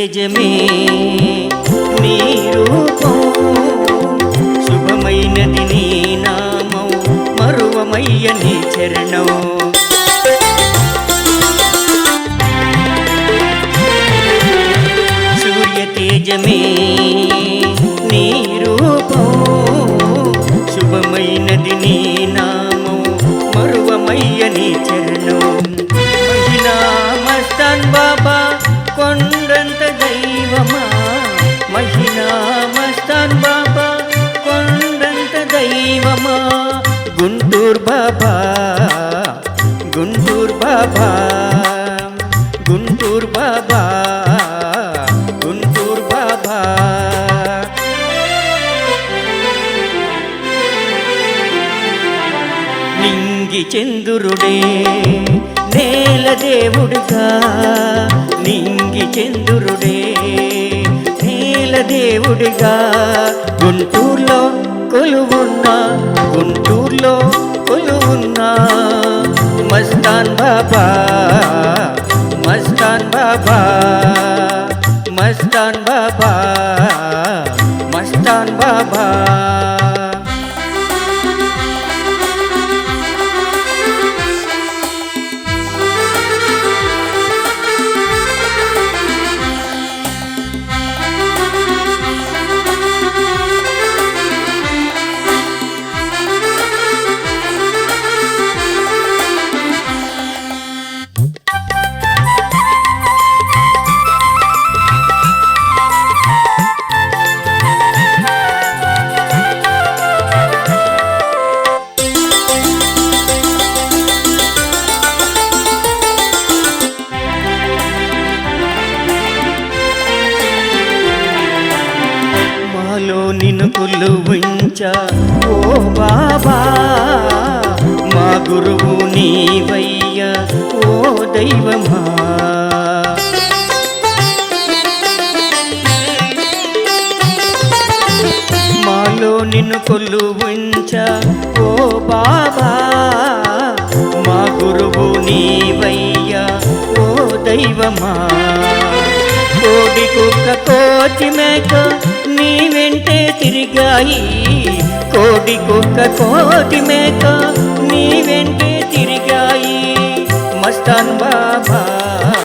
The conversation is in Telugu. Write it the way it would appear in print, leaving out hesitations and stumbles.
తేజమే నీ రూపం, శుభమైనది నీ నామం, మరువమయ్య నీ చరణం. సూర్య తేజమే నీ రూపం, శుభమైనది నీ నామం, మరువమయ్య నీ చరణం. మహిళా మస్తాన్ బాబా కొండంత దైవమా, మహిళా మస్తాన్ బాబా కొండంత దైవమా. గుంటూరు బాబా, గుంటూరు బాబా, గుంటూరు బాబా, గుంటూరు బాబా. నింగి చంద్రుడే నేల దేవుడుగా, నింగి చంద్రుడే నేల దేవుడిగా. గుంటూరులో కొలువున్నా, గుంటూరులో కొలువున్నా మస్తాన్ బాబా, మస్తాన్ బాబా, మస్తాన్ బాబా, మస్తాన్ బాబా. నిన్ను కొలువుంచా ఓ బాబా, మా గురువు నీవయ్య ఓ దైవమా. మాలో నిన్ను కొలువుంచా ఓ బాబా, మా గురువు నీవయ్య ఓ దైవమా. కోడి కుక్క కోతి మేక నీ వెంటే తిరిగాయి, కోడి కుక్క కోతి మేక నీ వెంటే తిరిగాయి. మస్తాన్ బాబా,